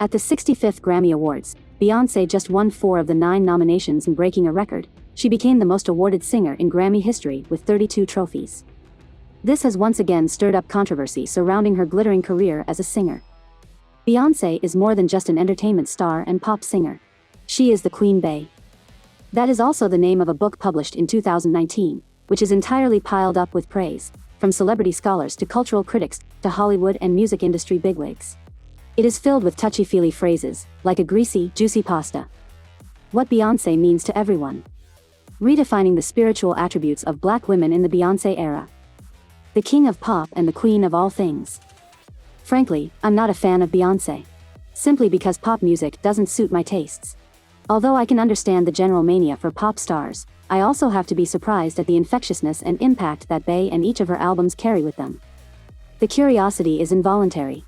At the 65th Grammy Awards, Beyoncé just won 4 of the 9 nominations and breaking a record, she became the most awarded singer in Grammy history with 32 trophies. This has once again stirred up controversy surrounding her glittering career as a singer. Beyoncé is more than just an entertainment star and pop singer. She is the Queen Bey. That is also the name of a book published in 2019, which is entirely piled up with praise, from celebrity scholars to cultural critics to Hollywood and music industry bigwigs. It is filled with touchy-feely phrases, like a greasy, juicy pasta. What Beyoncé means to everyone. Redefining the spiritual attributes of Black women in the Beyoncé era. The king of pop and the queen of all things. Frankly, I'm not a fan of Beyoncé. Simply because pop music doesn't suit my tastes. Although I can understand the general mania for pop stars, I also have to be surprised at the infectiousness and impact that Bey and each of her albums carry with them. The curiosity is involuntary.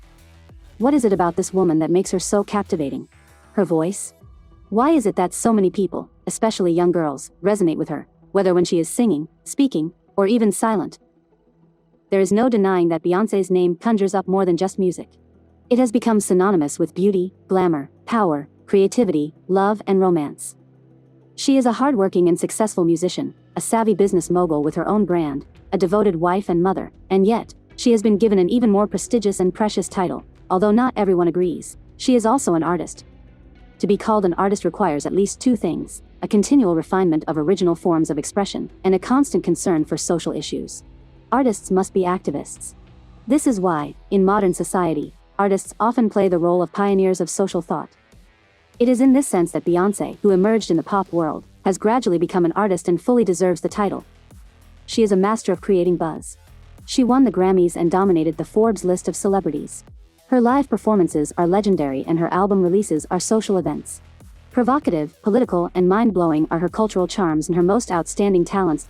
What is it about this woman that makes her so captivating? Her voice? Why is it that so many people, especially young girls, resonate with her, whether when she is singing, speaking, or even silent? There is no denying that Beyoncé's name conjures up more than just music. It has become synonymous with beauty, glamour, power, creativity, love, and romance. She is a hardworking and successful musician, a savvy business mogul with her own brand, a devoted wife and mother, and yet, she has been given an even more prestigious and precious title. Although not everyone agrees, she is also an artist. To be called an artist requires at least 2 things: a continual refinement of original forms of expression, and a constant concern for social issues. Artists must be activists. This is why, in modern society, artists often play the role of pioneers of social thought. It is in this sense that Beyoncé, who emerged in the pop world, has gradually become an artist and fully deserves the title. She is a master of creating buzz. She won the Grammys and dominated the Forbes list of celebrities. Her live performances are legendary and her album releases are social events. Provocative, political, and mind-blowing are her cultural charms and her most outstanding talents.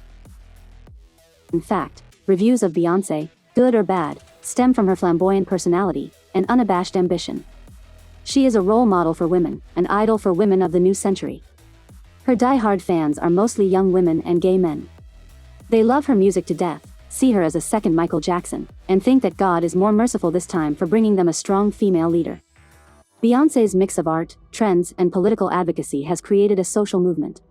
In fact, reviews of Beyoncé, good or bad, stem from her flamboyant personality and unabashed ambition. She is a role model for women, an idol for women of the new century. Her die-hard fans are mostly young women and gay men. They love her music to death, see her as a second Michael Jackson, and think that God is more merciful this time for bringing them a strong female leader. Beyoncé's mix of art, trends, and political advocacy has created a social movement.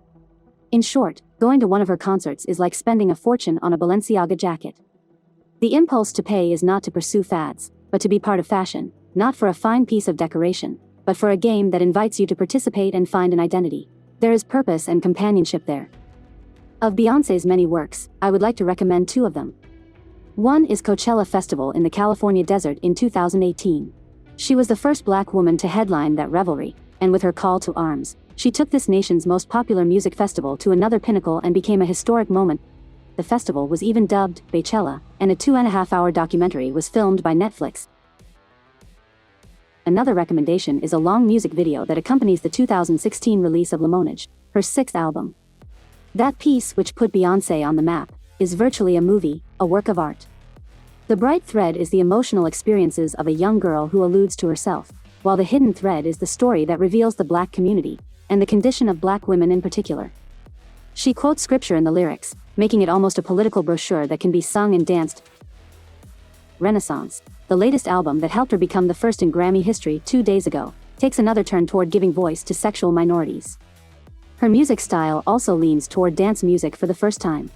In short, going to one of her concerts is like spending a fortune on a Balenciaga jacket. The impulse to pay is not to pursue fads, but to be part of fashion, not for a fine piece of decoration, but for a game that invites you to participate and find an identity. There is purpose and companionship there. Of Beyoncé's many works, I would like to recommend 2 of them. One is Coachella Festival in the California desert in 2018. She was the first Black woman to headline that revelry, and with her call to arms, she took this nation's most popular music festival to another pinnacle and became a historic moment. The festival was even dubbed Beychella, and a 2.5-hour documentary was filmed by Netflix. Another recommendation is a long music video that accompanies the 2016 release of Lemonade, her 6th album. That piece, which put Beyoncé on the map, is virtually a movie, a work of art. The bright thread is the emotional experiences of a young girl who alludes to herself, while the hidden thread is the story that reveals the Black community, and the condition of Black women in particular. She quotes scripture in the lyrics, making it almost a political brochure that can be sung and danced. Renaissance, the latest album that helped her become the first in Grammy history 2 days ago, takes another turn toward giving voice to sexual minorities. Her music style also leans toward dance music for the first time.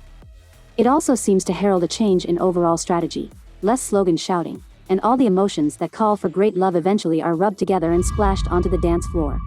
It also seems to herald a change in overall strategy, less slogan shouting, and all the emotions that call for great love eventually are rubbed together and splashed onto the dance floor.